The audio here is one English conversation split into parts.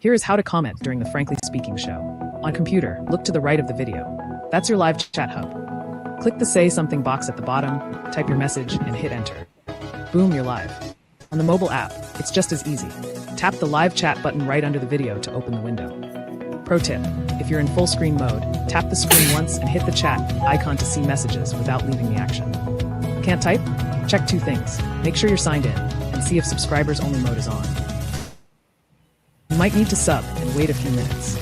Here is how to comment during the Frankly Speaking show. On computer, look to the right of the video. That's your live chat hub. Click the Say Something box at the bottom, type your message, and hit enter. Boom, you're live. On the mobile app, it's just as easy. Tap the live chat button right under the video to open the window. Pro tip, if you're in full screen mode, tap the screen once and hit the chat icon to see messages without leaving the action. Can't type? Check two things. Make sure you're signed in, and see if subscribers only mode is on. You might need to sub and wait a few minutes.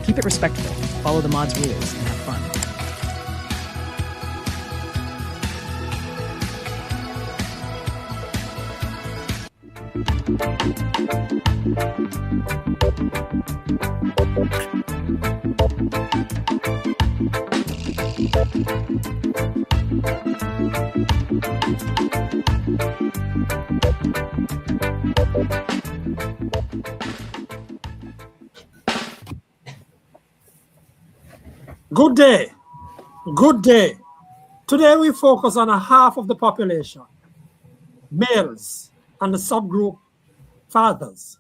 Keep it respectful, follow the mod's rules, and have fun. Good day. Good day. Today we focus on a half of the population, males, and the subgroup fathers.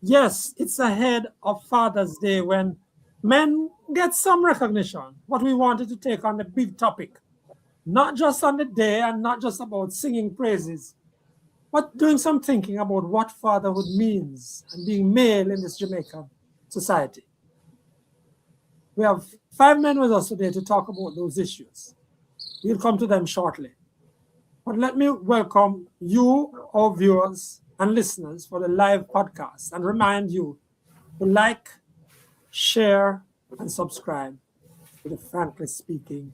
Yes, it's ahead of Father's Day when men get some recognition, but we wanted to take on the big topic, not just on the day and not just about singing praises, but doing some thinking about what fatherhood means and being male in this Jamaican society. We have 5 men with us today to talk about those issues. We'll come to them shortly. But let me welcome you, our viewers and listeners, for the live podcast and remind you to like, share, and subscribe to the Frankly Speaking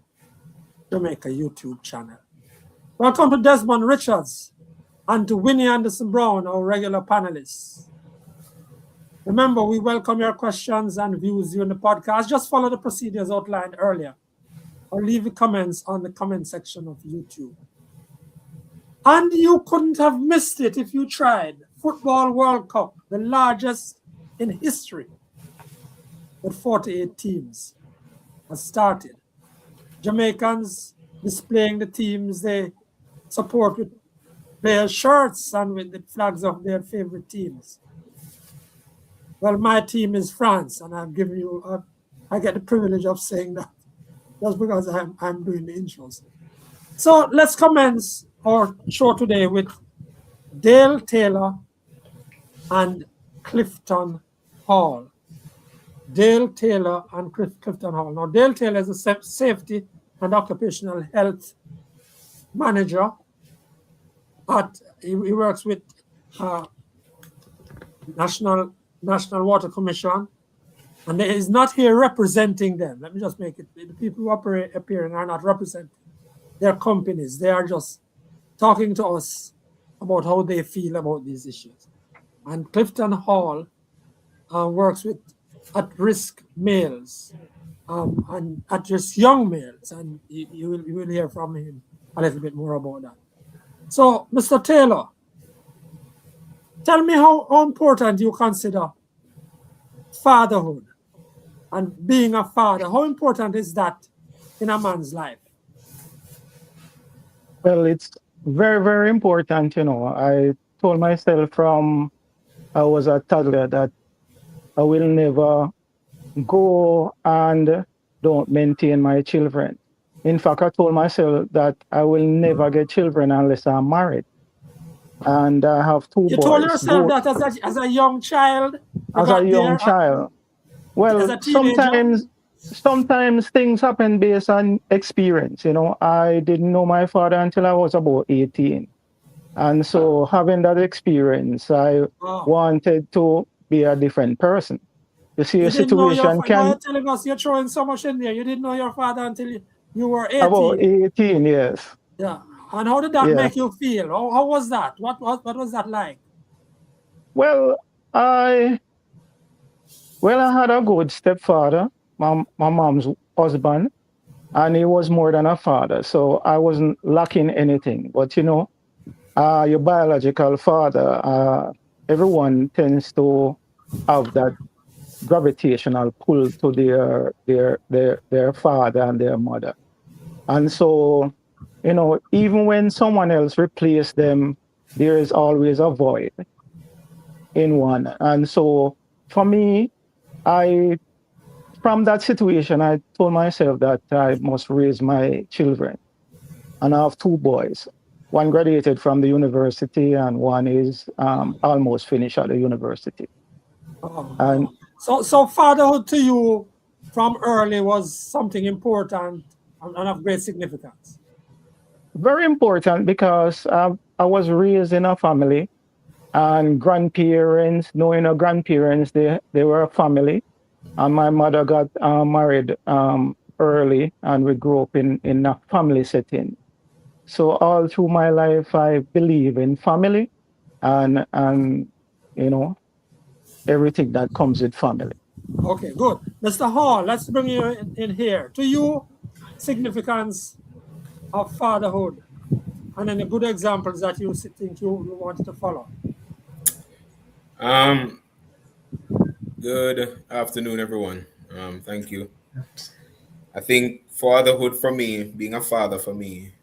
Jamaica YouTube channel. Welcome to Desmond Richards and to Winnie Anderson Brown, our regular panelists. Remember, we welcome your questions and views during the podcast. Just follow the procedures outlined earlier or leave the comments on the comment section of YouTube. And you couldn't have missed it if you tried. Football World Cup, the largest in history, with 48 teams, has started. Jamaicans displaying the teams they support with their shirts and with the flags of their favorite teams. Well, my team is France, and I've given you, I get the privilege of saying that just because I'm doing the intros. So let's commence our show today with Dale Taylor and Clifton Hall. Dale Taylor and Clifton Hall. Now, Dale Taylor is a safety and occupational health manager. He works with National Water Commission, and he is not here representing them. Let me just make it, the people who appearing are not representing their companies. They are just talking to us about how they feel about these issues. And Clifton Hall works with at-risk males and at-risk young males, and you will hear from him a little bit more about that. So, Mr. Taylor, tell me how important you consider fatherhood and being a father. How important is that in a man's life? Well, it's very, very important. I told myself from I was a toddler that I will never go and don't maintain my children. In fact, I told myself that I will never get children unless I'm married. And I have 2 boys. You told yourself that as a young child? As a young child. Well, sometimes things happen based on experience. I didn't know my father until I was about 18. And so having that experience, I wanted to be a different person. You see, a situation can... You're telling us you're throwing so much in there. You didn't know your father until you were 18. About 18, yes. Yeah. And how did that make you feel? How was that? What was that like? Well, I had a good stepfather, my mom's husband, and he was more than a father. So I wasn't lacking anything. But your biological father, everyone tends to have that gravitational pull to their father and their mother. And so, even when someone else replaces them, there is always a void in one. And so for me, from that situation, I told myself that I must raise my children. And I have two boys. One graduated from the university, and one is almost finished at the university. And so fatherhood to you from early was something important and of great significance. very important because I was raised in a family, and grandparents, knowing our grandparents, they were a family. And my mother got married early, and we grew up in a family setting. So all through my life, I believe in family and you know, everything that comes with family. Okay, good. Mr. Hall, let's bring you in here. To you, significance of fatherhood and any good examples that you think you wanted to follow. Good afternoon, everyone. Thank you. I think fatherhood for me, being a father for me,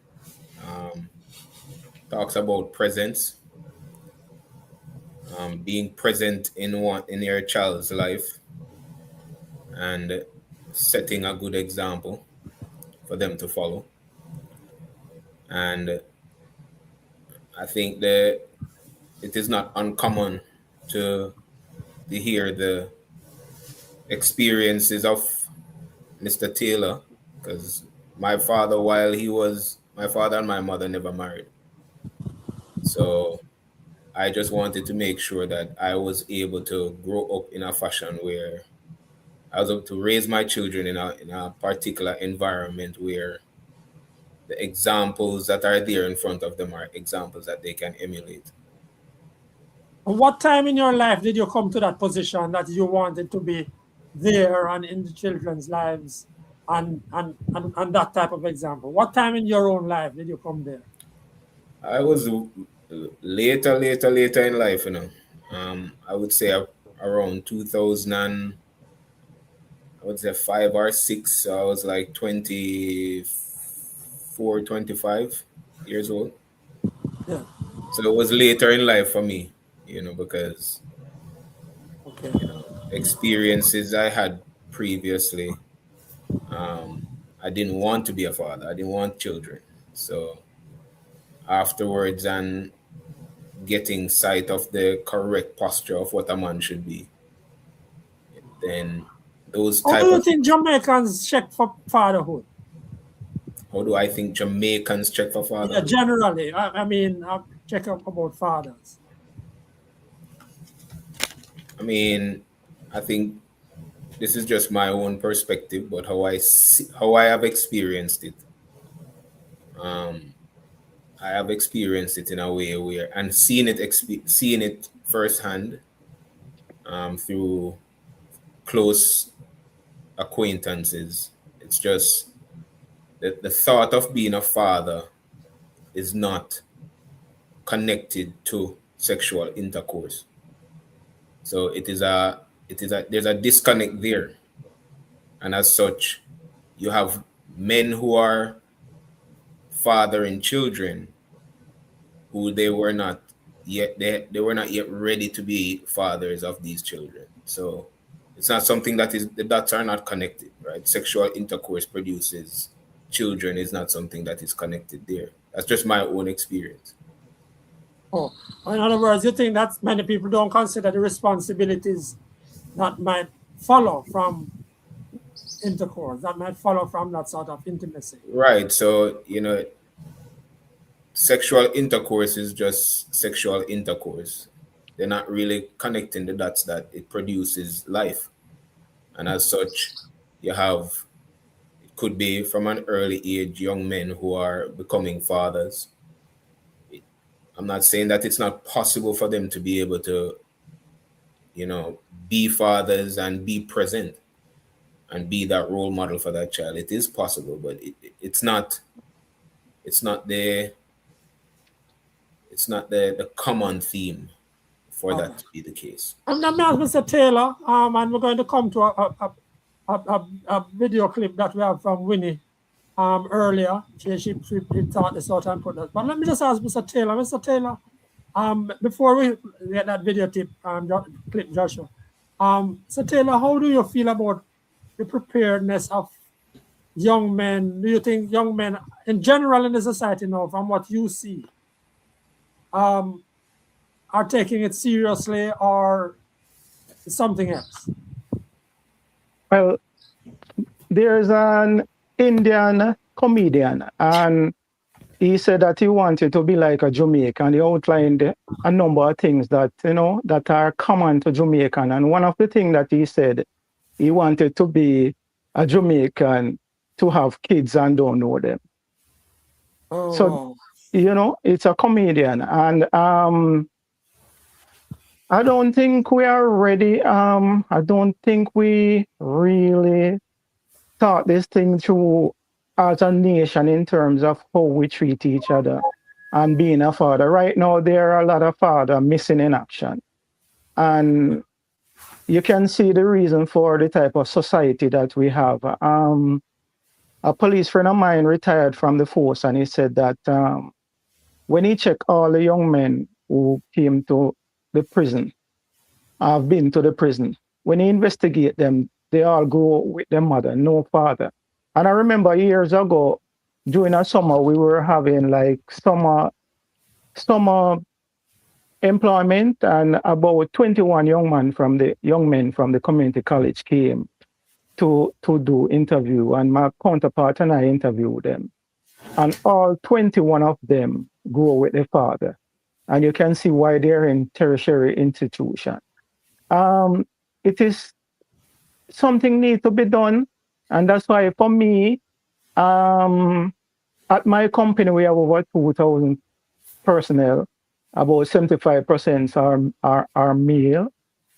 talks about presence, being present in your child's life, and setting a good example for them to follow. And I think that it is not uncommon to hear the experiences of Mr. Taylor, because my father and my mother never married. So I just wanted to make sure that I was able to grow up in a fashion where I was able to raise my children in a particular environment where the examples that are there in front of them are examples that they can emulate. What time in your life did you come to that position that you wanted to be there and in the children's lives and that type of example? What time in your own life did you come there? I was later in life, you know. I would say around 2000, I would say 5 or 6. So I was like 24, 25 years old. Yeah. So it was later in life for me, you know, because Okay. you know, experiences I had previously, I didn't want to be a father. I didn't want children. So afterwards, and getting sight of the correct posture of what a man should be, then those How type do you of think Jamaicans check for fatherhood? how do I think Jamaicans check for Yeah, fatherhood? generally, I mean, check up about fathers. I mean, I think this is just my own perspective, but how I have experienced it. I have experienced it in a way where, and seeing it firsthand, through close acquaintances. It's just that the thought of being a father is not connected to sexual intercourse. So there's a disconnect there. And as such, you have men who are fathering children who they were not yet ready to be fathers of these children. So it's not something the dots are not connected, right? Sexual intercourse produces children is not something that is connected there. That's just my own experience. Oh, in other words, you think that many people don't consider the responsibilities that might follow from intercourse, that might follow from that sort of intimacy. Right. So, sexual intercourse is just sexual intercourse. They're not really connecting the dots that it produces life. And as such, it could be from an early age, young men who are becoming fathers. I'm not saying that it's not possible for them to be able to, be fathers and be present and be that role model for that child. It is possible, but it's not the common theme for that to be the case. And let me ask Mr. Taylor, and we're going to come to a video clip that we have from Winnie earlier. She thought this out and put that. But let me just ask Mr. Taylor. Mr. Taylor, before we get that video clip, Joshua, So Taylor, how do you feel about the preparedness of young men? Do you think young men in general in the society now, from what you see, are taking it seriously or something else? Well, there's an Indian comedian, and he said that he wanted to be like a Jamaican. He outlined a number of things that, that are common to Jamaican. And one of the things that he said, he wanted to be a Jamaican to have kids and don't know them. Oh, So, it's a comedian. And I don't think we are ready. I don't think we really thought this thing through as a nation in terms of how we treat each other and being a father. Right now, there are a lot of fathers missing in action. And you can see the reason for the type of society that we have. A police friend of mine retired from the force, and he said that when he checked all the young men who came to the prison, have been to the prison, when he investigate them, they all go with their mother, no father. And I remember years ago, during a summer, we were having like summer employment, and about 21 young men from the community college came to do interview, and my counterpart and I interviewed them. And all 21 of them go with their father. And you can see why they're in tertiary institution. It is something needs to be done. And that's why for me, at my company, we have over 2,000 personnel. About 75% are male.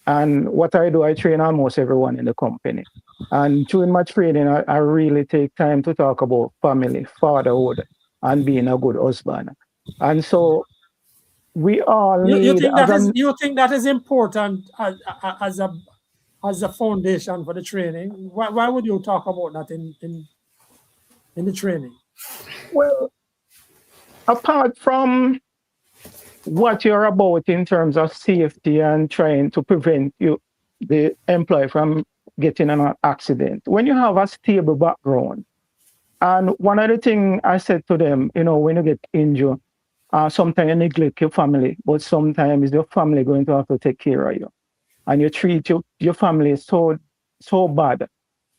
And what I do, I train almost everyone in the company. And during my training, I really take time to talk about family, fatherhood, and being a good husband. And so we all need... You think that is important as a foundation for the training? Why would you talk about that in the training? Well, apart from what you're about in terms of safety and trying to prevent the employee from getting in an accident, when you have a stable background, and one of the things I said to them, when you get injured, sometimes you neglect your family, but sometimes your family going to have to take care of you. And you treat your family so bad.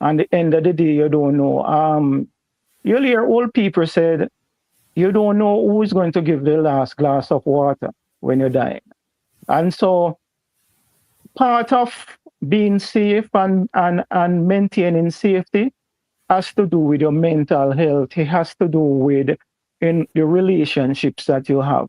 And at the end of the day, you don't know. You'll hear old people said, you don't know who's going to give the last glass of water when you're dying. And so part of being safe and maintaining safety has to do with your mental health. It has to do with in the relationships that you have.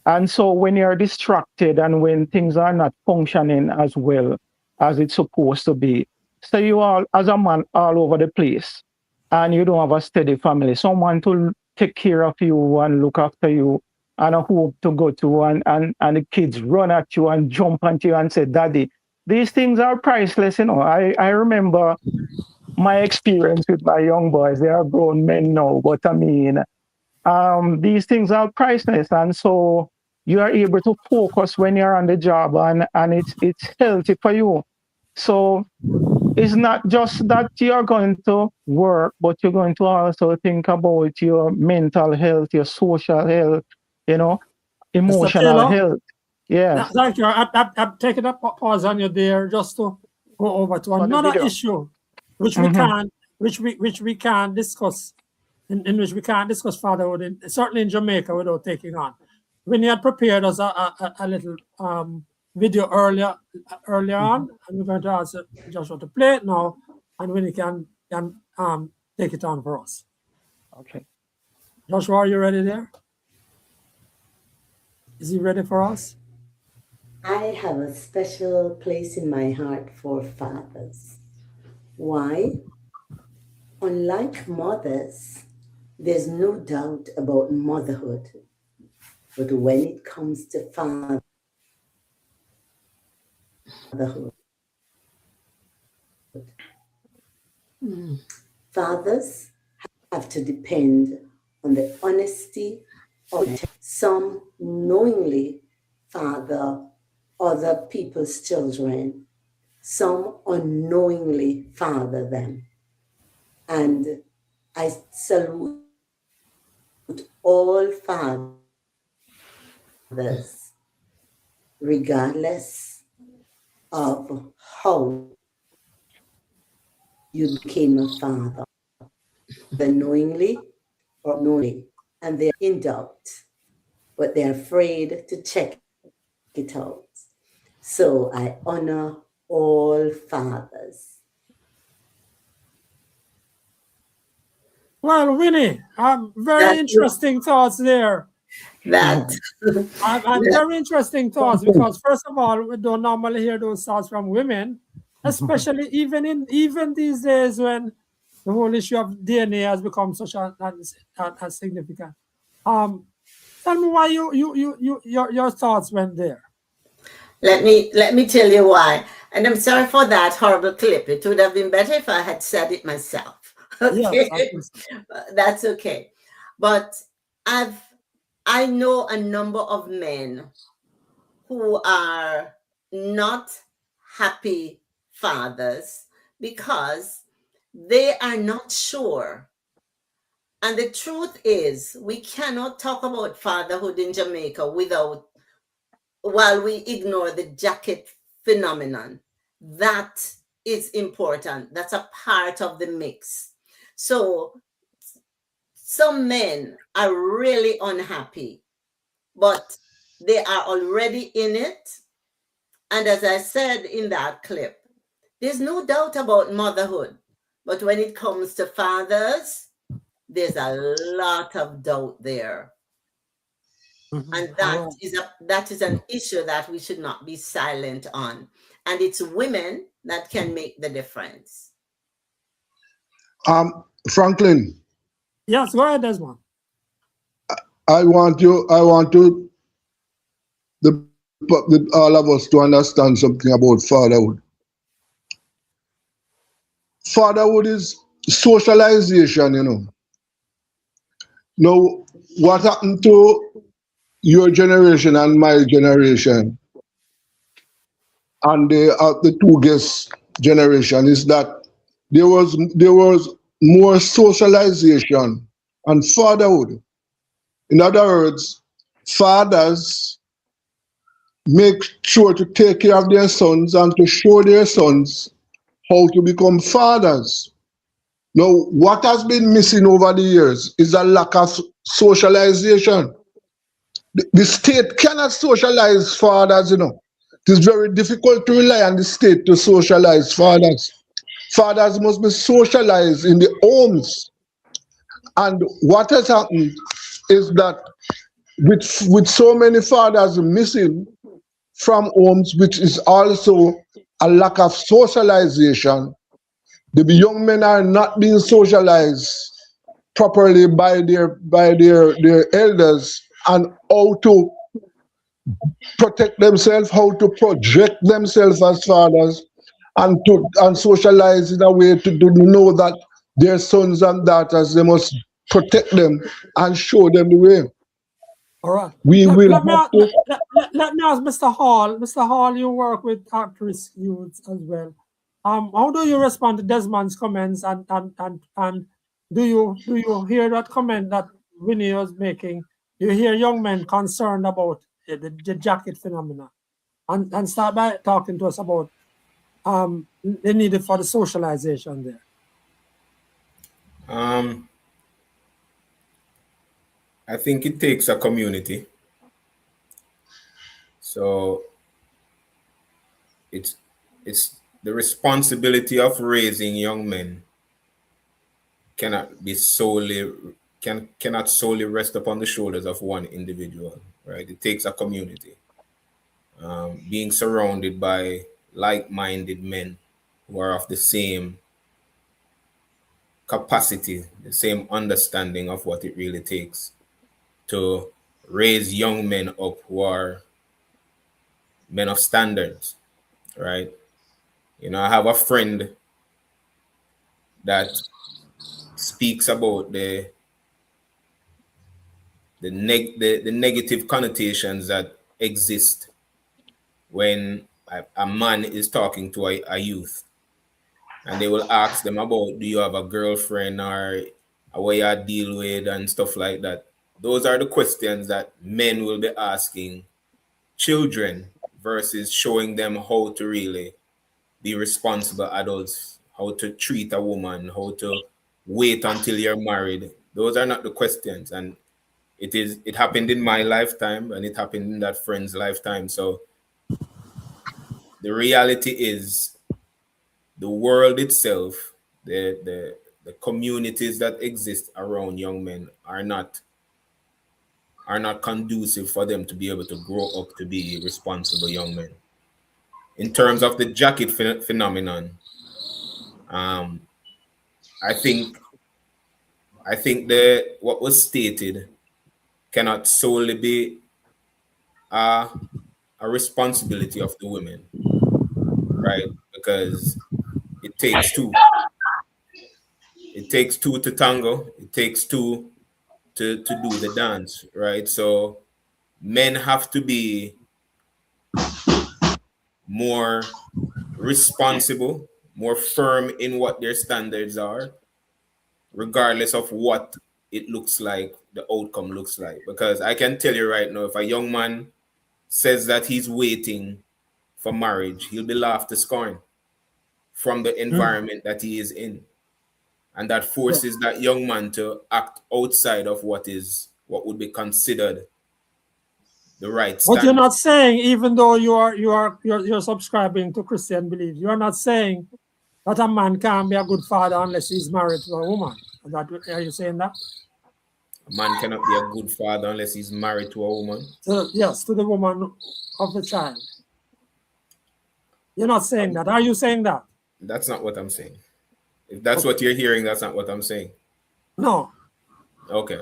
And so when you're distracted and when things are not functioning as well as it's supposed to be, so you are, as a man, all over the place, and you don't have a steady family, someone to take care of you and look after you, and a hope to go to, and the kids run at you and jump at you and say, Daddy, these things are priceless. I remember my experience with my young boys. They are grown men now, but I mean, these things are priceless, and so you are able to focus when you're on the job, and it's healthy for you. So it's not just that you're going to work, but you're going to also think about your mental health, your social health, emotional health. Yeah. Thank you. I'm taking a pause on you there just to go over to another issue, which we can't discuss. In which we can't discuss fatherhood, certainly in Jamaica, without taking on. Winnie had prepared us a little video earlier on, and we're going to ask Joshua to play it now, and Winnie can take it on for us. Okay. Joshua, are you ready there? Is he ready for us? I have a special place in my heart for fathers. Why? Unlike mothers, there's no doubt about motherhood, but when it comes to fatherhood, fathers have to depend on the honesty of some knowingly father other people's children. Some unknowingly father them. And I salute all fathers, regardless of how you became a father, either knowingly or unknowingly, and they're in doubt, but they're afraid to check it out. So I honor all fathers. Well, Winnie, very interesting thoughts there. That And very interesting thoughts because first of all, we don't normally hear those thoughts from women, especially even these days when the whole issue of DNA has become such a significant. Tell me why your thoughts went there. let me tell you why. And I'm sorry for that horrible clip. It would have been better if I had said it myself. Okay. Yes, That's okay. But I know a number of men who are not happy fathers because they are not sure. And the truth is, we cannot talk about fatherhood in Jamaica while we ignore the jacket phenomenon. That is important. That's a part of the mix. So some men are really unhappy, but they are already in it. And as I said in that clip, there's no doubt about motherhood. But when it comes to fathers, there's a lot of doubt there. And that is an issue that we should not be silent on. And it's women that can make the difference. Franklin. Yes, go ahead, Desmond. I want all of us to understand something about fatherhood. Fatherhood is socialization, you know. Now, what happened to your generation and my generation and the two guest generation is that there was more socialization and fatherhood. In other words, fathers make sure to take care of their sons and to show their sons how to become fathers. Now, what has been missing over the years is a lack of socialization. The state cannot socialize fathers, you know. It is very difficult to rely on the state to socialize fathers. Fathers must be socialized in the homes. And what has happened is that with so many fathers missing from homes, which is also a lack of socialization, the young men are not being socialized properly by their elders and how to protect themselves, how to project themselves as fathers, and socialize in a way to know that their sons and daughters, they must protect them and show them the way. All right. Let me ask Mr. Hall. Mr. Hall, you work with at-risk youths as well. How do you respond to Desmond's comments, and do you hear that comment that Winnie was making? You hear young men concerned about the jacket phenomenon, and start by talking to us about the need for the socialization there. I think it takes a community. So it's the responsibility of raising young men cannot solely rest upon the shoulders of one individual, right? It takes a community. Being surrounded by like-minded men who are of the same capacity, the same understanding of what it really takes to raise young men up who are men of standards, right? You know, I have a friend that speaks about the negative connotations that exist when a man is talking to a youth, and they will ask them about, do you have a girlfriend or what you deal with and stuff like that. Those are the questions that men will be asking children versus showing them how to really be responsible adults, how to treat a woman, how to wait until you're married. Those are not the questions. And it happened in my lifetime, and it happened in that friend's lifetime. So the reality is the world itself, the communities that exist around young men are not conducive for them to be able to grow up to be responsible young men. In terms of the jacket phenomenon, I think what was stated cannot solely be a responsibility of the women, right? Because it takes two. It takes two to tango. It takes two to do the dance, right? So men have to be more responsible, more firm in what their standards are, regardless of what it looks like, the outcome looks like. Because I can tell you right now, if a young man says that he's waiting for marriage, he'll be laughed to scorn from the environment that he is in. And that forces that young man to act outside of what would be considered the right standard. But you're not saying, even though you're subscribing to Christian belief, you're not saying that a man can't be a good father unless he's married to a woman. Are you saying that? A man cannot be a good father unless he's married to a woman? Yes, to the woman of the child. You're not saying that. Are you saying that? That's not what I'm saying. If that's what you're hearing, that's not what I'm saying. No. Okay.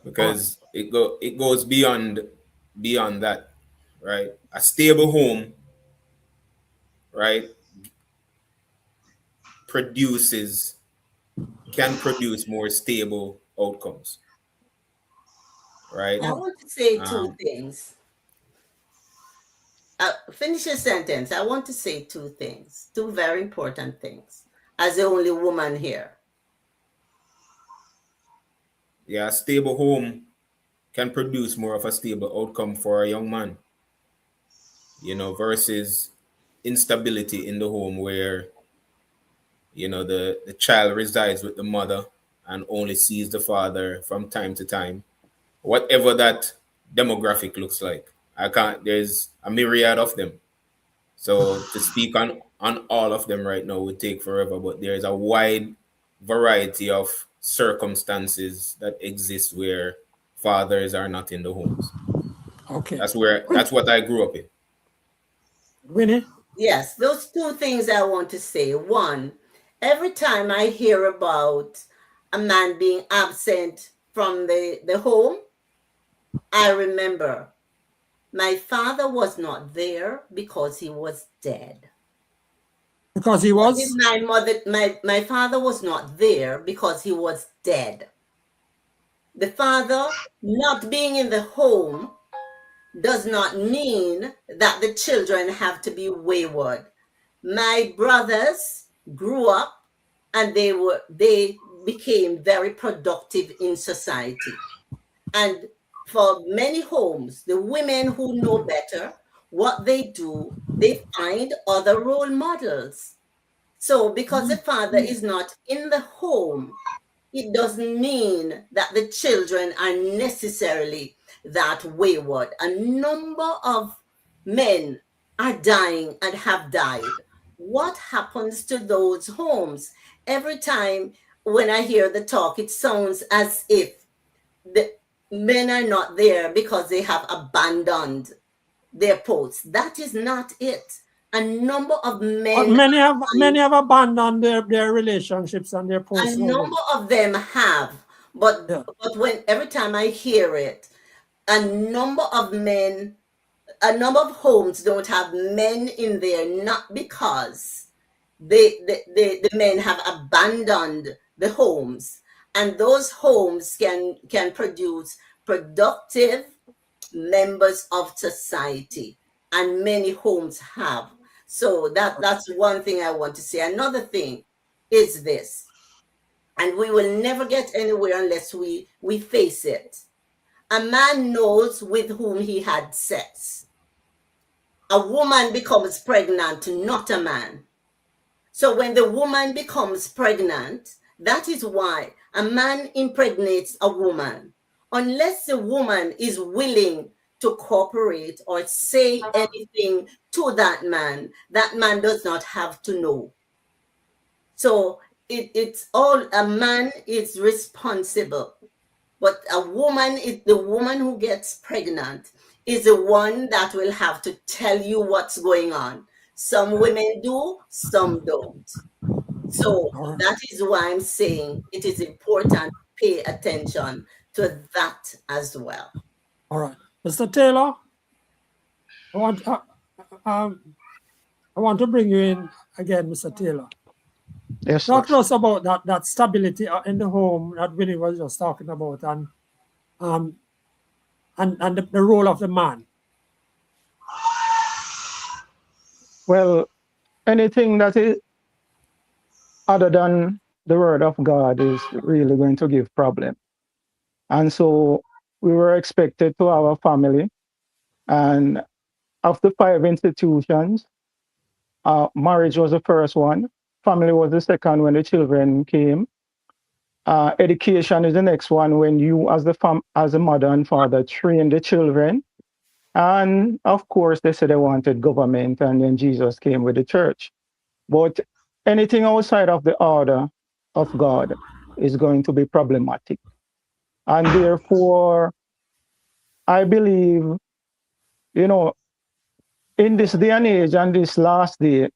Because it goes beyond that, right? A stable home, right, can produce more stable outcomes, right? I want to say two things. Finish your sentence. I want to say two things, two very important things, as the only woman here. Yeah, a stable home can produce more of a stable outcome for a young man, versus instability in the home where, the child resides with the mother and only sees the father from time to time, whatever that demographic looks like. There's a myriad of them. So to speak on all of them right now would take forever, but there's a wide variety of circumstances that exist where fathers are not in the homes. Okay. That's what I grew up in. Winnie? Yes, those two things I want to say. One, every time I hear about a man being absent from the home, I remember my father was not there because he was dead. Because he was? My father was not there because he was dead. The father not being in the home does not mean that the children have to be wayward. My brothers grew up and they became very productive in society. And for many homes, the women who know better, what they do, they find other role models. So because the father is not in the home, it doesn't mean that the children are necessarily that wayward. A number of men are dying and have died. What happens to those homes? Every time when I hear the talk, it sounds as if the men are not there because they have abandoned their posts. That is not it. A number of men... Many have abandoned their relationships and their posts. A number of them have. But every time I hear it, a number of homes don't have men in there, not because the men have abandoned the homes. And those homes can produce productive members of society. and many homes have. So that's one thing I want to say. Another thing is this, and we will never get anywhere unless we face it. A man knows with whom he had sex. A woman becomes pregnant, not a man. So when the woman becomes pregnant, that is why a man impregnates a woman. Unless the woman is willing to cooperate or say anything to that man does not have to know. So it's all, a man is responsible. But a woman, the woman who gets pregnant is the one that will have to tell you what's going on. Some women do, some don't. So that is why I'm saying it is important to pay attention to that as well. All right. Mr. Taylor, I want to bring you in again, Mr. Taylor. Yes. Talk to us about that stability in the home that Winnie was just talking about, and the role of the man. Well, anything that is other than the word of God is really going to give problem. And so we were expected to have a family, and of the 5 institutions, marriage was the first one, family was the second when the children came, education is the next one when you as a mother and father train the children, and of course they said they wanted government, and then Jesus came with the church. But anything outside of the order of God is going to be problematic. And therefore, I believe, in this day and age and this last day,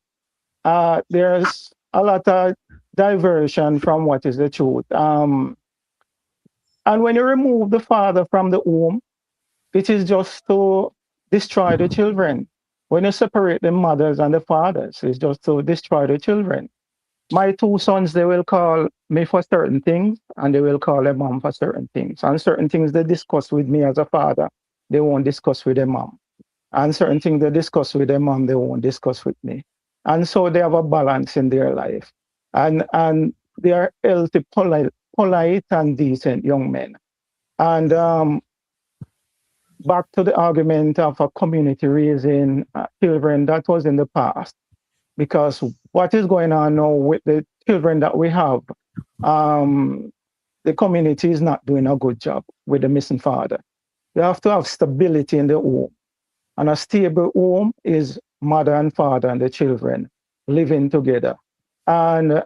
there's a lot of diversion from what is the truth. And when you remove the father from the womb, it is just to destroy the children. When you separate the mothers and the fathers, it's just to destroy the children. My 2 sons, they will call me for certain things, and they will call their mom for certain things. And certain things they discuss with me as a father, they won't discuss with their mom. And certain things they discuss with their mom, they won't discuss with me. And so they have a balance in their life. And they are healthy, polite and decent young men. And back to the argument of a community raising children, that was in the past. Because what is going on now with the children that we have, the community is not doing a good job with the missing father. You have to have stability in the home. And a stable home is mother and father and the children living together. And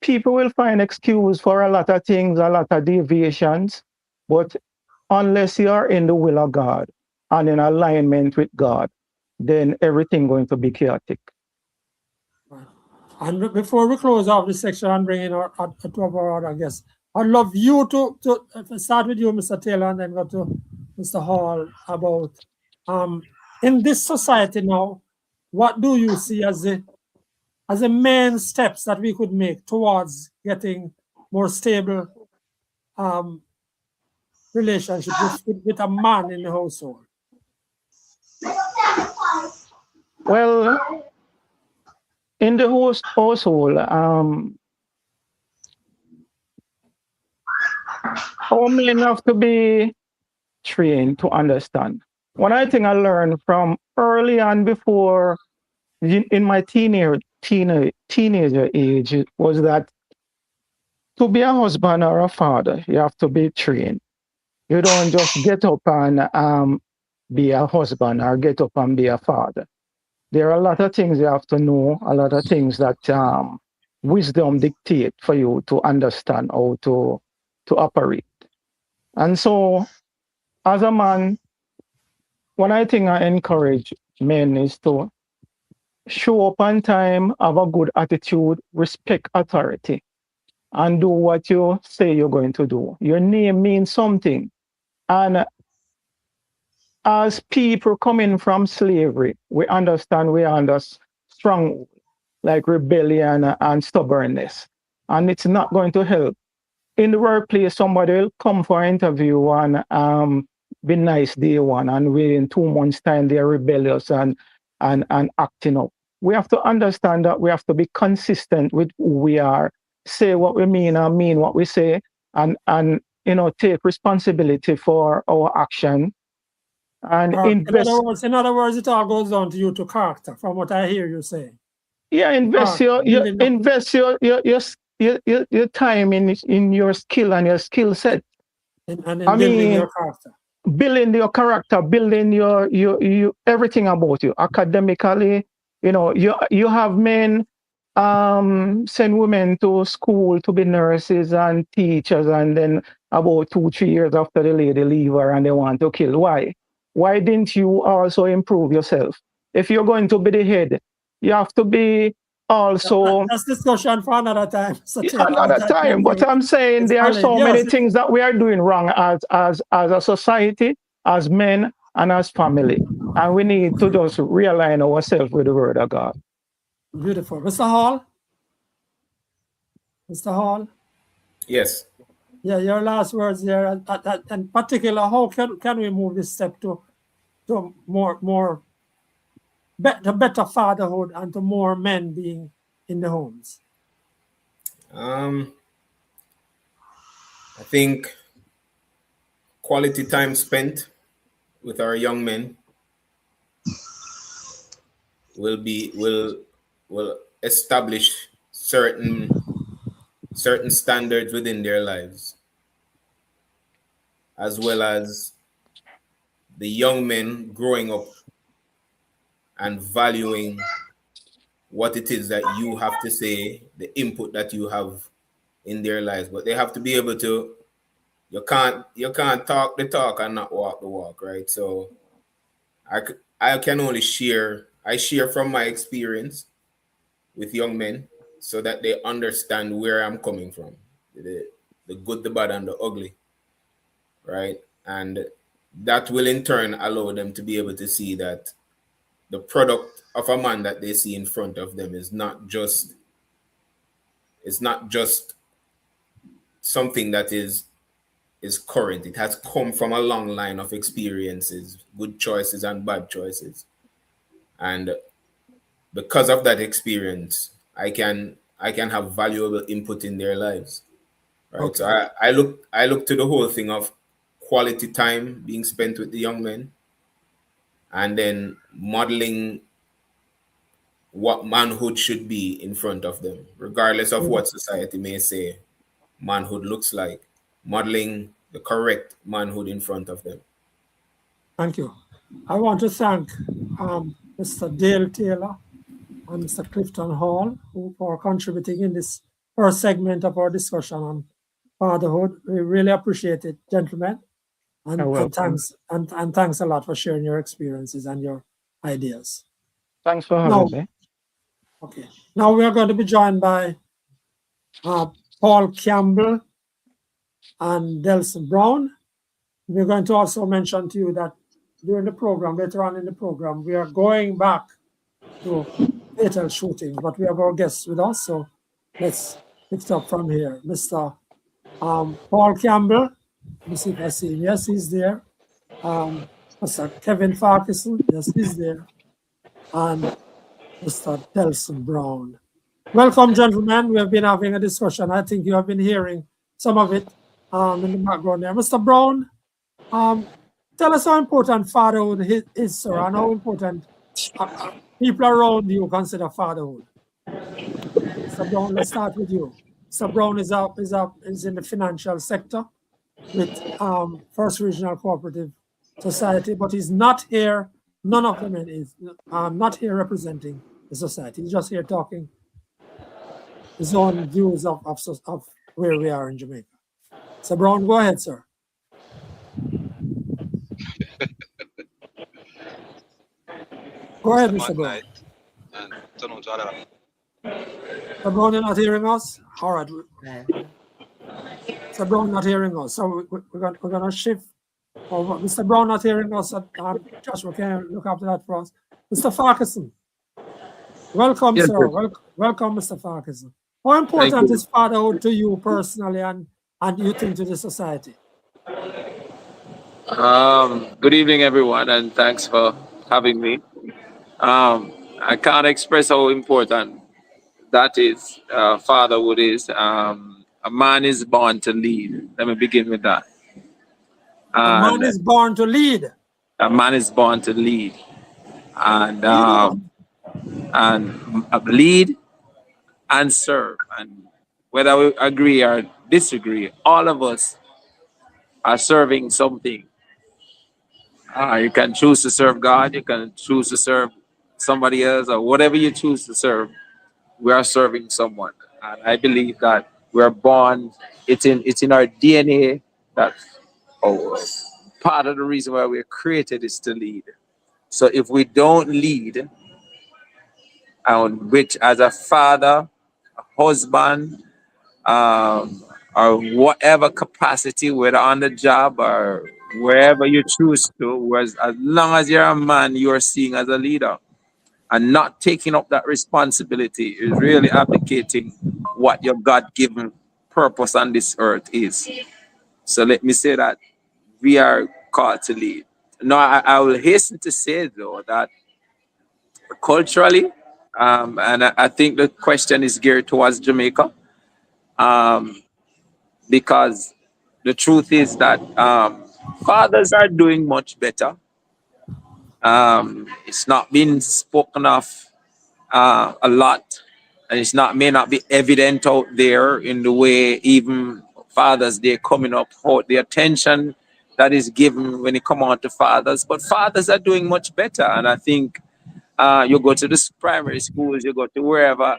people will find excuse for a lot of things, a lot of deviations, but unless you are in the will of God and in alignment with God, then everything going to be chaotic. And before we close off this section and bring in two of our other guests, I'd love you to start with you, Mr. Taylor, and then go to Mr. Hall about in this society now, what do you see as the main steps that we could make towards getting more stable relationship with a man in the household? Well, in the household, our men have to be trained to understand. One thing I learned from early on before, in my teenager age, was that to be a husband or a father, you have to be trained. You don't just get up and be a husband or get up and be a father. There are a lot of things you have to know, a lot of things that wisdom dictate for you to understand how to operate. And so, as a man, one thing I encourage men is to show up on time, have a good attitude, respect authority, and do what you say you're going to do. Your name means something. And as people coming from slavery, we understand we are under strong, like rebellion and stubbornness. And it's not going to help. In the workplace, somebody will come for an interview and be nice day one, and within 2 months' time they're rebellious and acting up. We have to understand that we have to be consistent with who we are, say what we mean and mean what we say, and take responsibility for our action. And invest. In other words, it all goes down to you to character, from what I hear you saying. Yeah, invest your time in your skill and your skill set. And building your character. Building your character, building your everything about you. Academically, you have men send women to school to be nurses and teachers, and then about 2-3 years after the lady leave her and they want to kill. Why? Why didn't you also improve yourself? If you're going to be the head, you have to be also. That's discussion for another time. Another time. But I'm saying there are so many things that we are doing wrong as a society, as men, and as family. And we need to just realign ourselves with the word of God. Beautiful. Mr. Hall? Mr. Hall? Yes. Yeah, your last words there. And in particular, how can we move this step to better fatherhood and to more men being in the homes? I think quality time spent with our young men will establish certain standards within their lives, as well as the young men growing up and valuing what it is that you have to say, the input that you have in their lives. But they have to be able to, you can't talk the talk and not walk the walk, right? So I can only share from my experience with young men so that they understand where I'm coming from, the good, the bad, and the ugly, right? And that will in turn allow them to be able to see that the product of a man that they see in front of them is not just something that is current. It has come from a long line of experiences, good choices and bad choices. And because of that experience, I can have valuable input in their lives. Right. Okay. So I look to the whole thing of quality time being spent with the young men, and then modeling what manhood should be in front of them, regardless of what society may say manhood looks like, modeling the correct manhood in front of them. Thank you. I want to thank Mr. Dale Taylor and Mr. Clifton Hall for contributing in this first segment of our discussion on fatherhood. We really appreciate it, gentlemen. And thanks a lot for sharing your experiences and your ideas. Thanks for having me. Okay. Now we are going to be joined by Paul Campbell and Desmond Brown. We're going to also mention to you that during the program, later on in the program, we are going back to fatal shooting, but we have our guests with us, so let's pick it up from here. Mr. Paul Campbell, let me see if I see him. Yes, he's there. Mr. Kevin Farquharson, yes, he's there. And Mr. Desmond Brown. Welcome, gentlemen. We have been having a discussion. I think you have been hearing some of it in the background there. Mr. Brown, tell us how important fatherhood is, sir, and how important people around you consider fatherhood. Mr. Brown, let's start with you. Mr. Brown is in the financial sector with First Regional Cooperative Society, but he's not here. None of them is not here representing the society. He's just here talking his own views of where we are in Jamaica. So Brown, go ahead, sir. Go ahead, Mr. Brown. Mr. Brown, you're not hearing us? All right. Mr. Brown not hearing us. So we're going to shift. Mr. Brown not hearing us. Joshua, can you look after that for us? Mr. Farquharson. Welcome, yes, sir. Welcome, Mr. Farquharson. How important is fatherhood to you personally and you think to the society? Good evening, everyone, and thanks for having me. I can't express how important that is, fatherhood is. A man is born to lead. Let me begin with that. A man And is born to lead. a man is born to lead, and Lead what? lead and serve. And whether we agree or disagree, all of us are serving something. You can choose to serve God. You can choose to serve somebody else, or whatever you choose to serve. We are serving someone, and I believe that we're born. It's in our DNA that part of the reason why we're created is to lead. So if we don't lead, and which as a father, a husband, or whatever capacity, whether on the job or wherever you choose to, was as long as you're a man, you're seen as a leader. And not taking up that responsibility is really abdicating what your God-given purpose on this earth is. So let me say that we are called to lead. Now, I will hasten to say, though, that culturally, and I think the question is geared towards Jamaica, um, because the truth is that fathers are doing much better. It's not been spoken of a lot, and it's not may not be evident out there in the way even Father's Day coming up, how the attention that is given when it come on to fathers. But fathers are doing much better, and I think you go to the primary schools, you go to wherever,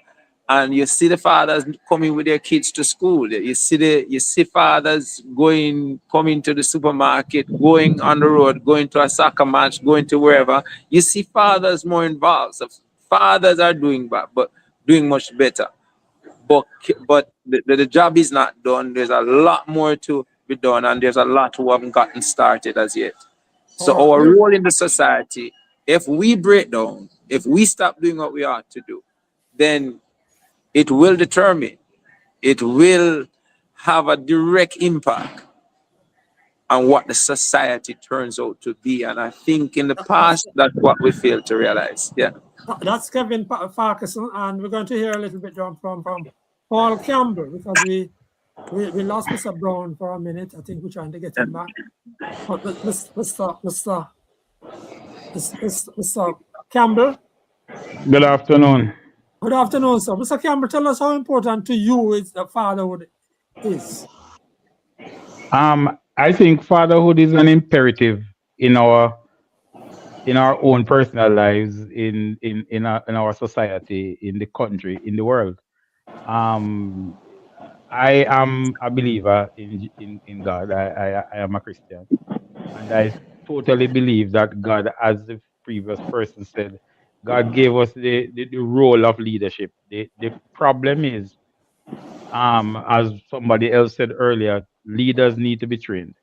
and you see the fathers coming with their kids to school. You see fathers coming to the supermarket, going on the road, going to a soccer match, going to wherever. You see fathers more involved. So fathers are doing much better. But the job is not done. There's a lot more to be done, and there's a lot who haven't gotten started as yet. So All our right. role in the society, if we break down, if we stop doing what we ought to do, then it will determine, it will have a direct impact on what the society turns out to be. And I think in the That's, past, that's what we fail to realize. Yeah. that's Kevin Farquharson, and we're going to hear a little bit from Paul Campbell, because we lost Mr. Brown for a minute. I think we're trying to get him back. But Mr. Campbell, Good afternoon. good afternoon, sir. Mr. Campbell, tell us how important to you is the fatherhood is. I think fatherhood is an imperative in our own personal lives, in our society, in the country, in the world. Um, I am a believer in God. I am a Christian, and I totally believe that God, as the previous person said, God gave us the role of leadership. The problem is, as somebody else said earlier, leaders need to be trained.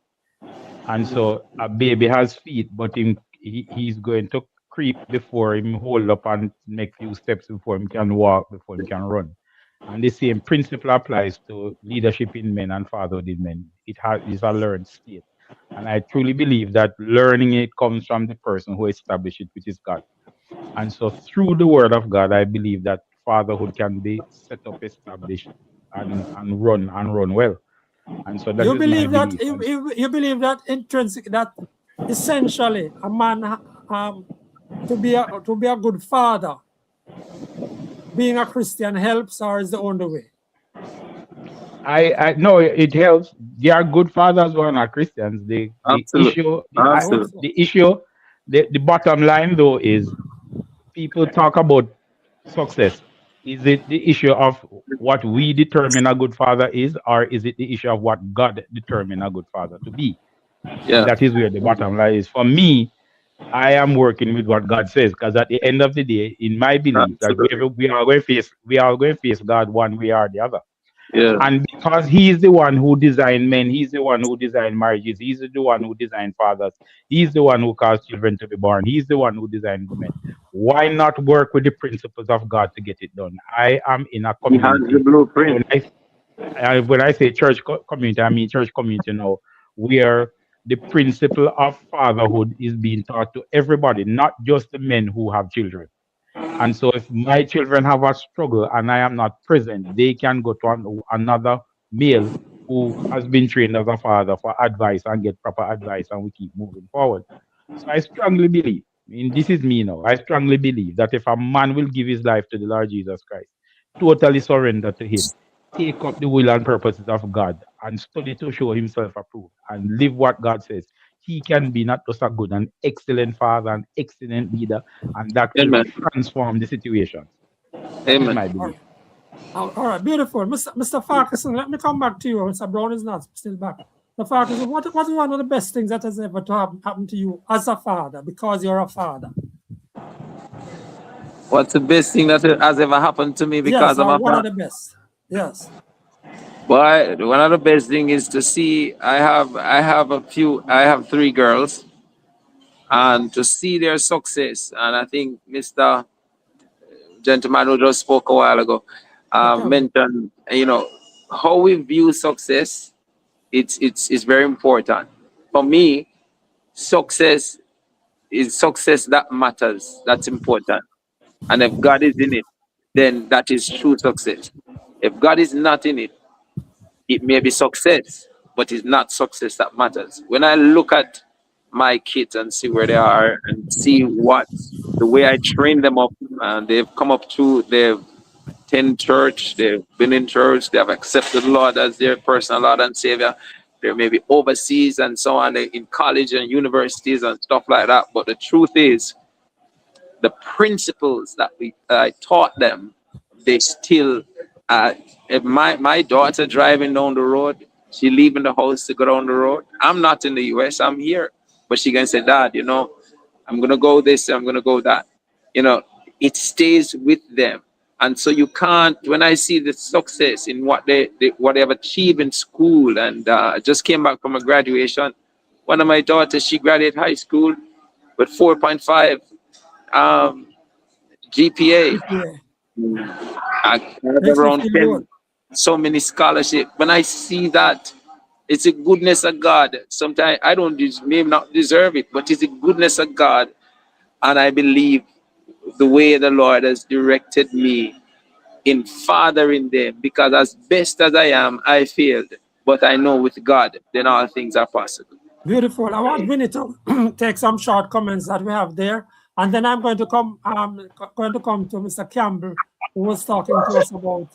And so a baby has feet, but he's going to creep before him hold up and make few steps before him can walk, before him can run. And the same principle applies to leadership in men and fatherhood in men. Is a learned state. And I truly believe that learning it comes from the person who established it, which is God. And so through the word of God, I believe that fatherhood can be set up, established, and run well. And so that You is my believe that belief. And you believe that intrinsic, that essentially a man to be a good father, being a Christian helps, or is the only way? I know it helps. There are good fathers who are not Christians. The Absolutely. issue I hope Absolutely. so. the issue the bottom line though is people talk about success. Is it the issue of what we determine a good father is, or is it the issue of what God determined a good father to be? And Yeah. that is where the bottom line is. For me, I am working with what God says, because at the end of the day, in my belief, that Absolutely. we are going to face God one way or the other. Yeah. And because he is the one who designed men, he's the one who designed marriages, he's the one who designed fathers, he's the one who caused children to be born, he's the one who designed women. Why not work with the principles of God to get it done? I am in a He has the community. blueprint. When I say church community, I mean church community now, where the principle of fatherhood is being taught to everybody, not just the men who have children. And so, if my children have a struggle and I am not present, they can go to another male who has been trained as a father for advice and get proper advice, and we keep moving forward. So, I strongly believe, I mean, this is me now, I strongly believe that if a man will give his life to the Lord Jesus Christ, totally surrender to Him, take up the will and purposes of God, and study to show himself approved, and live what God says, he can be not just a good and excellent father, and excellent leader, and that will Amen. transform the situations. That is Amen. my belief. All right, beautiful. Mr. Farquharson, let me come back to you. Mr. Brown is not still back. Mr. Farquharson, what is one of the best things that has ever happened to you as a father, because you're a father? What's the best thing that has ever happened to me because yes, I'm a one of father? the best. Yes. Well, one of the best thing is to see I have 3 girls, and to see their success. And I think Mr. Gentleman who just spoke a while ago mentioned, how we view success. It's very important. For me, success is success that matters. That's important. And if God is in it, then that is true success. If God is not in it, it may be success, but it's not success that matters. When I look at my kids and see where they are and see the way I train them up, and they've come up through, they've attended church, they've been in church, they have accepted the Lord as their personal Lord and Savior. They're maybe overseas and so on, in college and universities and stuff like that. But the truth is, the principles that I taught them, they still, if my daughter driving down the road, she leaving the house to go down the road. I'm not in the US, I'm here. But she can say, Dad, I'm going to go this, I'm going to go that. It stays with them. And so you can't, when I see the success in what they have achieved in school, and I just came back from a graduation. One of my daughters, she graduated high school with 4.5 GPA. I have around 10, so many scholarships. When I see that, it's the goodness of God. Sometimes I may not deserve it, but it's the goodness of God. And I believe the way the Lord has directed me in fathering them, because as best as I am, I failed. But I know with God, then all things are possible. Beautiful. I want Winnie to take some short comments that we have there. And then I'm going to come to Mr. Campbell, who was talking to us about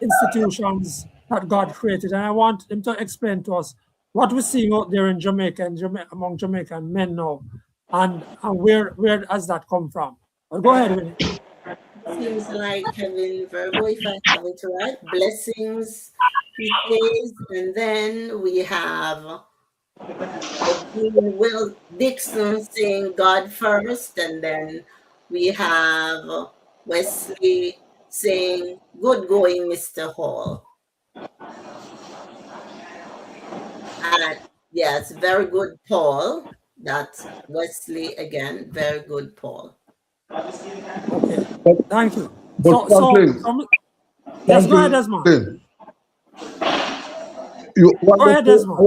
institutions that God created. And I want him to explain to us what we're seeing out there in Jamaica and among Jamaican men now, and where has that come from? Well, go ahead, Winnie. Seems like Kevin Verbo, if I have it right. Blessings, he says, and then we have Will Dixon saying God first, and then we have Wesley saying good going, Mr. Hall. And yes, very good, Paul. That's Wesley again. Very good, Paul. Okay, thank you. Yes, go ahead, Desmond. Go ahead, Desmond.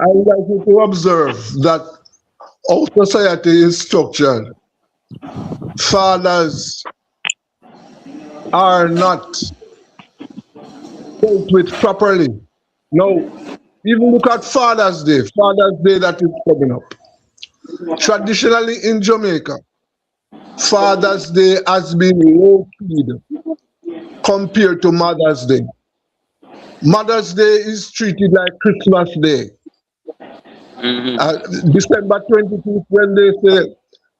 I would like you to observe that our society is structured. Fathers are not dealt with properly. No, even look at Father's Day that is coming up. Traditionally in Jamaica, Father's Day has been low-keyed compared to Mother's Day. Mother's Day is treated like Christmas Day. December 25th, when they say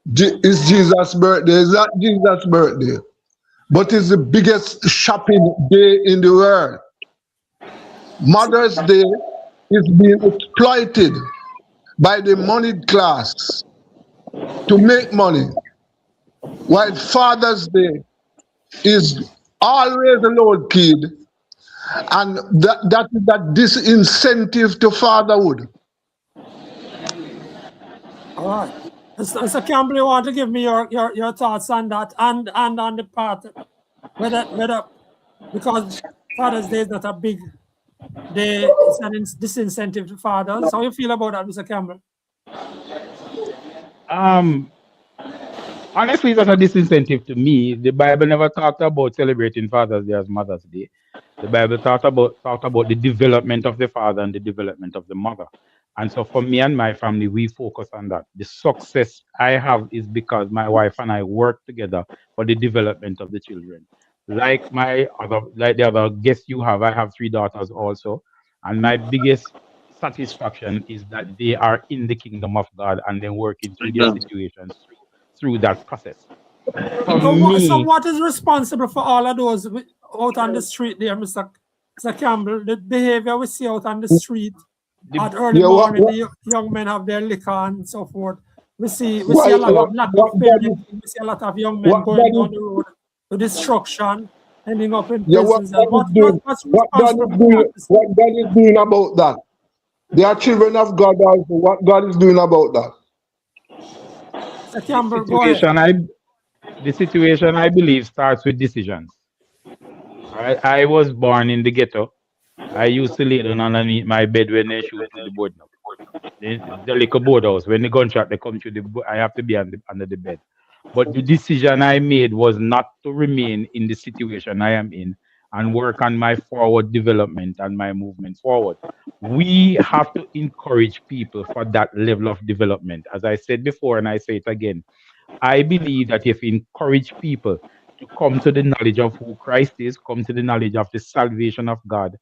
it's Jesus' birthday, it's not Jesus' birthday, but it's the biggest shopping day in the world. Mother's Day is being exploited by the moneyed class to make money, while Father's Day is always a low kid, and that is that disincentive to fatherhood. All right. Mr. Campbell, you want to give me your thoughts on that and on the part whether because Father's Day is not a big it's an disincentive to fathers. How you feel about that, Mr. Campbell? Honestly, that's a disincentive to me. The Bible never talked about celebrating Father's Day as Mother's Day. The Bible talked about the development of the father and the development of the mother. And so for me and my family, we focus on that. The success I have is because my wife and I work together for the development of the children. Like the other guests you have, I have 3 daughters also. And my biggest satisfaction is that they are in the kingdom of God and then working through their situations through that process. For So me, what is responsible for all of those out on the street there, Mr. Campbell? The behavior we see out on the street at early morning, the young men have their liquor and so forth. We see a lot of parenting. We see a lot of young men going down the road to destruction, ending up in prisons. What God is doing about that? They are children of God also. What God is doing about that? Mr. Campbell, go ahead. The situation, I believe, starts with decisions. Right? I was born in the ghetto. I used to lay down underneath my bed when they shoot through the board. The little board house. When the gunshot they come through I have to be under the bed. But the decision I made was not to remain in the situation I am in and work on my forward development and my movement forward. We have to encourage people for that level of development. As I said before, and I say it again, I believe that if we encourage people to come to the knowledge of who Christ is, come to the knowledge of the salvation of God,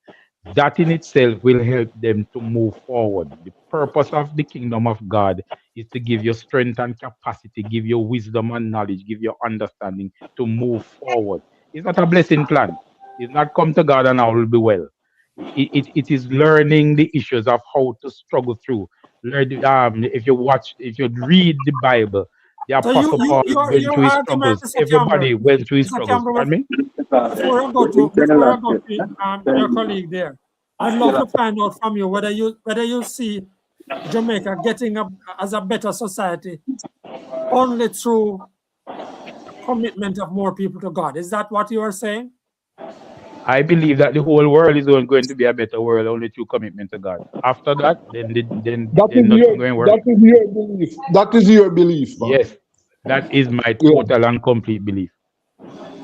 that in itself will help them to move forward. The purpose of the kingdom of God is to give you strength and capacity, give you wisdom and knowledge, give you understanding to move forward. It's not a blessing plan. It's not come to God and all will be well. It is learning the issues of how to struggle through. If you read the Bible, the Apostle Paul went through his struggles. Everybody went through his struggles. Pardon me? Before I go to your colleague there, I'd love to find out from you whether you see Jamaica getting up as a better society only through commitment of more people to God. Is that what you are saying? I believe that the whole world is going to be a better world only through commitment to God. After that, then nothing going to work. That is your belief. That is your belief. Man. Yes, that is my total and complete belief.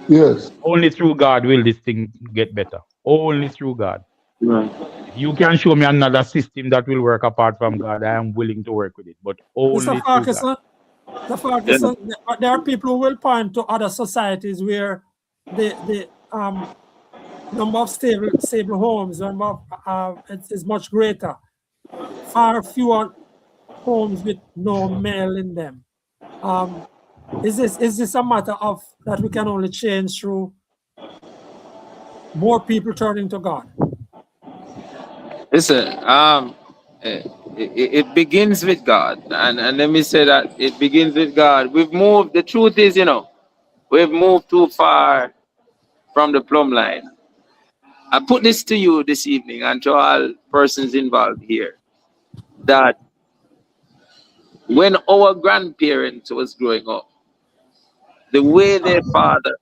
Yes. Only through God will this thing get better. Only through God. Right. If you can show me another system that will work apart from God, I am willing to work with it. But only through God. There are people who will point to other societies where the number of stable homes is much greater. Far fewer homes with no male in them. Is this a matter of that we can only change through more people turning to God? Listen, it begins with God, and let me say that it begins with God. We've moved. The truth is, we've moved too far from the plumb line. I put this to you this evening and to all persons involved here, that when our grandparents was growing up, the way they father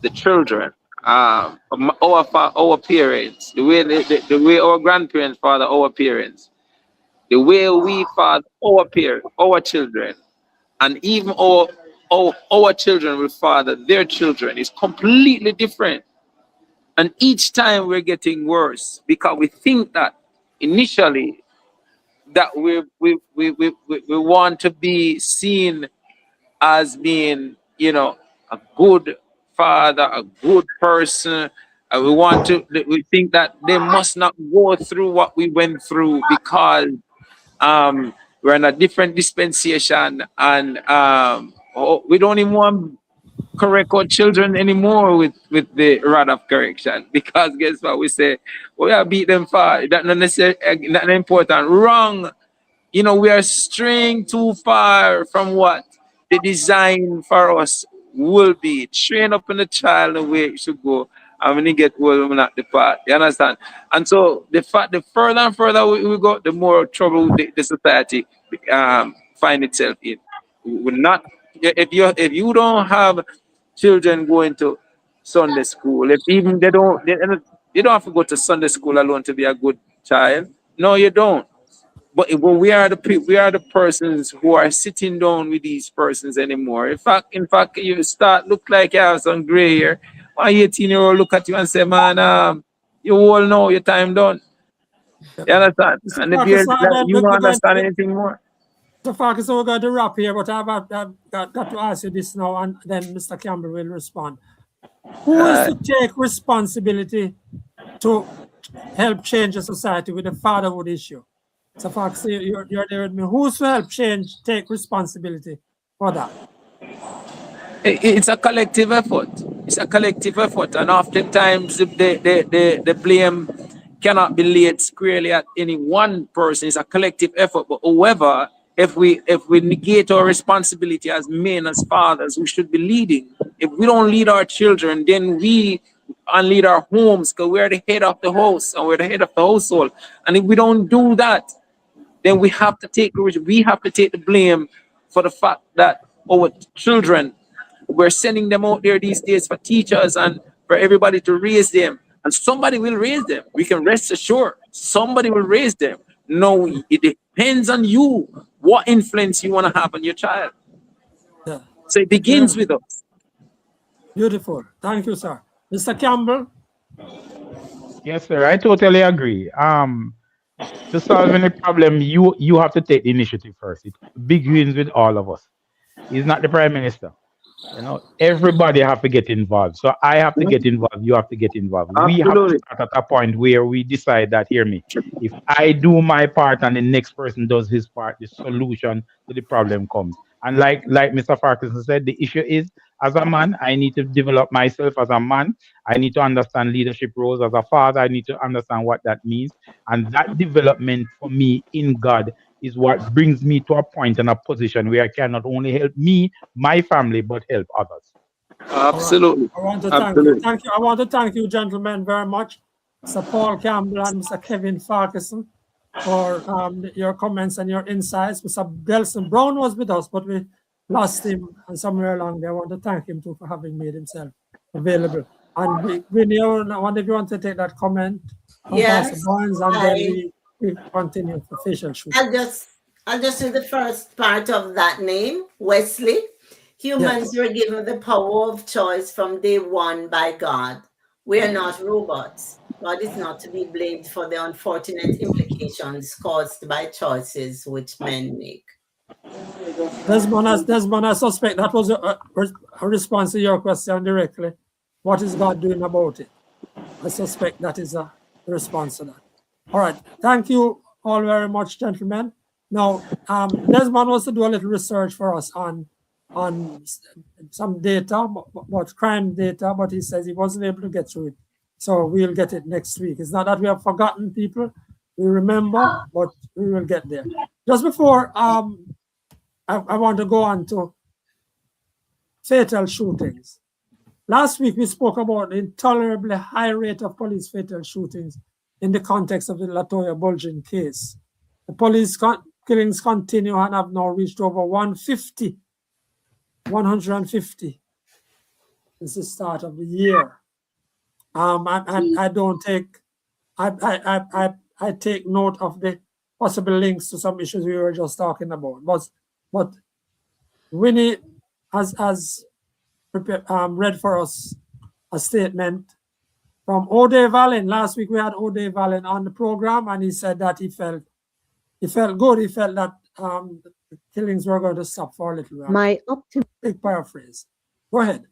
the children, our parents, the way our grandparents father our parents, the way we father our children, and even our children will father their children is completely different. And each time we're getting worse because we think that initially that we want to be seen as being, a good father, a good person. We think that they must not go through what we went through because we're in a different dispensation, and we don't even want correct our children anymore with the rod of correction, because guess what we say? We are beat them far. That's not necessarily not important. Wrong. We are straying too far from what the design for us will be. Train up in the child the way it should go, and when you get old, we will not depart. You understand? And so the further and further we go, the more trouble the society find itself in. We will not. If you don't have children going to Sunday school, if even they don't, You don't have to go to Sunday school alone to be a good child. No, you don't. But we are we are the persons who are sitting down with these persons anymore. In fact, you start look like you have some gray hair. One 18-year-old look at you and say, "Man, you all know your time done." You understand? Mr. And the beard, Farkas, like, you don't we're going understand to, anything more. Mr. Farkas, we're going to wrap here, but I've got to ask you this now, and then Mr. Campbell will respond. Who is to take responsibility to help change the society with the fatherhood issue? So, Fox, you're there with me. Who's to help take responsibility for that? It's a collective effort. It's a collective effort, and oftentimes the blame cannot be laid squarely at any one person. It's a collective effort. But however, if we negate our responsibility as men, as fathers, we should be leading. If we don't lead our children, then we lead our homes, because we're the head of the house and we're the head of the household. And if we don't do that, then we have to take the blame for the fact that our children, we're sending them out there these days for teachers and for everybody to raise them. And somebody will raise them. We can rest assured. Somebody will raise them. No, it depends on you what influence you want to have on your child. Yeah. So it begins with us. Beautiful. Thank you, sir. Mr. Campbell? Yes, sir. I totally agree. To solve any problem, you have to take the initiative first. It begins with all of us. He's not the prime minister. Everybody have to get involved. So I have to get involved. You have to get involved. Absolutely. We have to start at a point where we decide that, hear me, if I do my part and the next person does his part, the solution to the problem comes. And like Mr. Farquharson said, the issue is, as a man, I need to develop myself as a man. I need to understand leadership roles. As a father, I need to understand what that means. And that development for me in God is what brings me to a point and a position where I can not only help me, my family, but help others. Absolutely. Right. I want to thank you. Thank you. I want to thank you, gentlemen, very much. Mr. Paul Campbell and Mr. Kevin Farquharson, for your comments and your insights. Mr. Desmond Brown was with us, but we lost him and somewhere along there. I want to thank him too for having made himself available. And Winnie, I wonder if you want to take that comment from Pastor Barnes, and then we continue for facial shooting. I'll just do the first part of that name, Wesley. Humans were given the power of choice from day one by God. We are not robots. God is not to be blamed for the unfortunate implications caused by choices which men make. Desmond, I suspect that was a response to your question directly. What is God doing about it? I suspect that is a response to that. All right. Thank you all very much, gentlemen. Now, Desmond wants to do a little research for us on some data, about crime data, but he says he wasn't able to get through it. So we'll get it next week. It's not that we have forgotten people. We remember, but we will get there. Just before, I want to go on to fatal shootings. Last week, we spoke about the intolerably high rate of police fatal shootings in the context of the Latoya Bulgin case. The police killings continue and have now reached over 150 since the start of the year. I take note of the possible links to some issues we were just talking about. But Winnie has read for us a statement from O'Day Vallon. Last week we had O'Day Vallon on the program, and he said that he felt good. He felt that the killings were going to stop for a little while. Big paraphrase. Go ahead.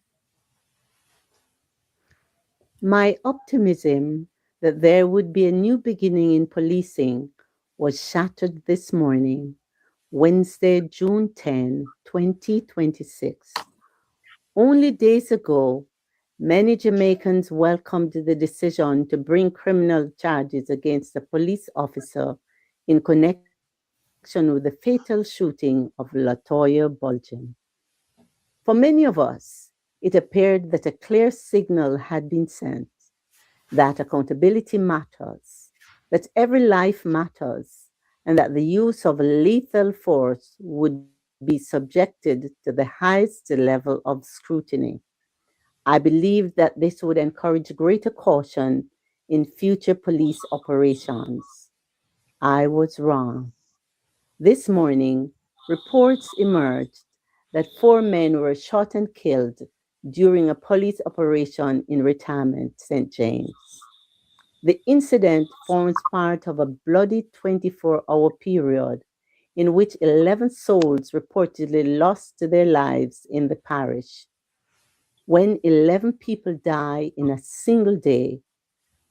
My optimism that there would be a new beginning in policing was shattered this morning, Wednesday, June 10, 2026. Only days ago, many Jamaicans welcomed the decision to bring criminal charges against a police officer in connection with the fatal shooting of Latoya Bulgin. For many of us, it appeared that a clear signal had been sent that accountability matters, that every life matters, and that the use of lethal force would be subjected to the highest level of scrutiny. I believe that this would encourage greater caution in future police operations. I was wrong. This morning, reports emerged that 4 men were shot and killed during a police operation in Retirement, St. James. The incident forms part of a bloody 24-hour period in which 11 souls reportedly lost their lives in the parish. When 11 people die in a single day,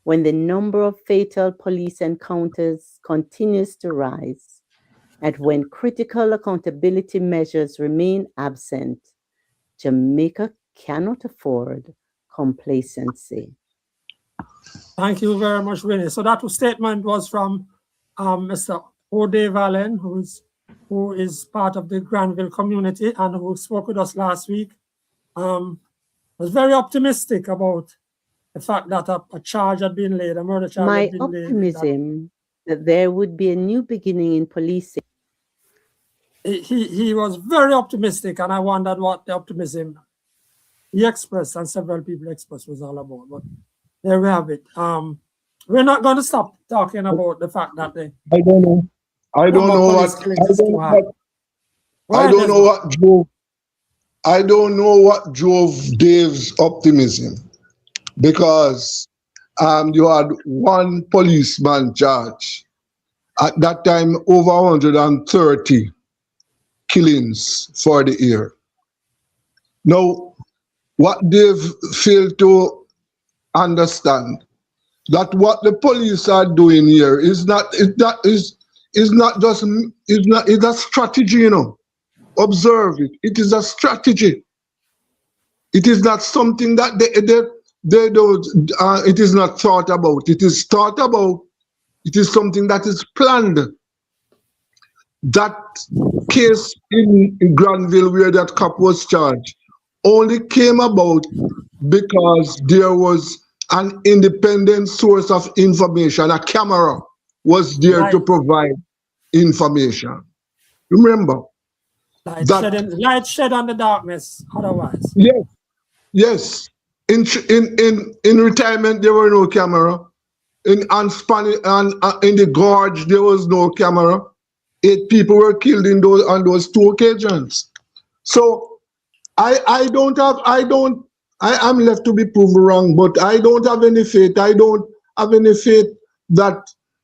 when the number of fatal police encounters continues to rise, and when critical accountability measures remain absent, Jamaica cannot afford complacency. Thank you very much, Winnie. So that statement was from Mr. Ode Valen, who is part of the Granville community and who spoke with us last week. Was very optimistic about the fact that a charge had been laid, a murder charge My had been laid. optimism that there would be a new beginning in policing. He was very optimistic, and I wondered what the optimism he expressed and several people expressed was all about. But there we have it. We're not going to stop talking about the fact that the I don't know. I don't know what drove Dave's optimism, because you had one policeman charged. At that time, over 130 killings for the year. Now, what Dave failed to understand, that what the police are doing here is a strategy, you know. Observe it. It is a strategy. It is not something that they don't. It is not thought about. It is thought about. It is something that is planned. That case in Granville where that cop was charged only came about because there was an independent source of information. A camera was there to provide information. Remember? Light shed on the darkness, otherwise. Yes. In Retirement, there were no camera. In the gorge, there was no camera. 8 people were killed on those 2 occasions. So I am left to be proven wrong, but I don't have any faith. I don't have any faith that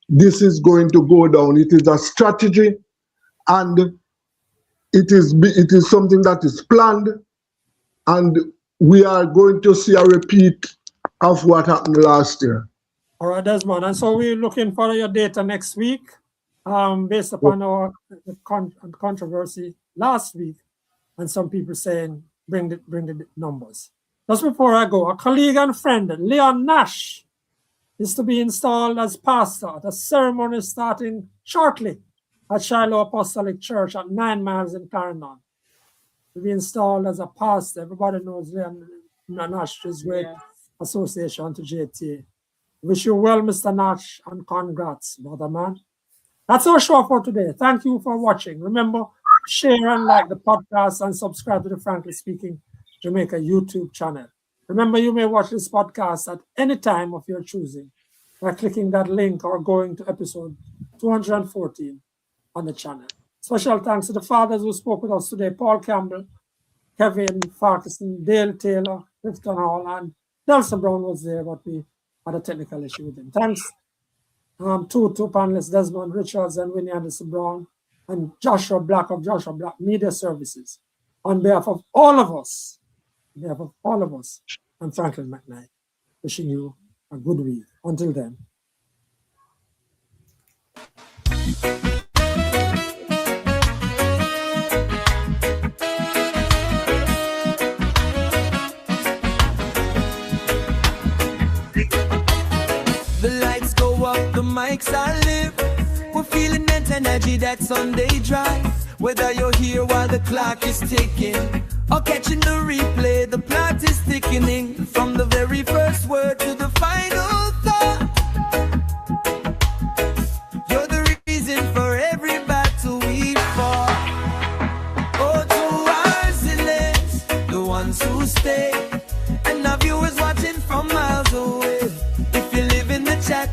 this is going to go down. It is a strategy, and it is something that is planned, and we are going to see a repeat of what happened last year. All right, Desmond. And so we're looking for your data next week, based upon our controversy last week, and some people saying bring the numbers. Just before I go, a colleague and friend, Leon Nash, is to be installed as pastor. The ceremony is starting shortly at Shiloh Apostolic Church at 9 Miles in Clarendon. To be installed as a pastor. Everybody knows Leon Nash is great association to JT. Wish you well, Mr. Nash, and congrats, brother man. That's our show for today. Thank you for watching. Remember, share and like the podcast and subscribe to the Frankly Speaking Jamaica YouTube channel. Remember, you may watch this podcast at any time of your choosing by clicking that link or going to episode 214 on the channel. Special thanks to the fathers who spoke with us today, Paul Campbell, Kevin Farquharson, Dale Taylor, Clifton Hall, and Nelson Brown was there, but we had a technical issue with him. Thanks to panelists, Desmond Richards and Winnie Anderson Brown, and Joshua Black of Joshua Black Media Services. On behalf of all of us, I'm Franklin McKnight, wishing you a good week. Until then. The mics are lit. We're feeling that energy, that Sunday drive. Whether you're here while the clock is ticking or catching the replay, the plot is thickening. From the very first word to the final thought, you're the reason for every battle we fought. Oh, to our zealots, the ones who stay, and our viewers watching from miles away. If you live in the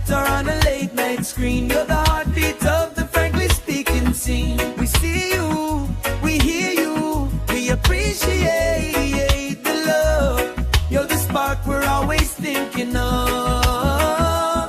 star on a late night screen. You're the heartbeat of the Frankly Speaking scene. We see you, we hear you, we appreciate the love. You're the spark we're always thinking of.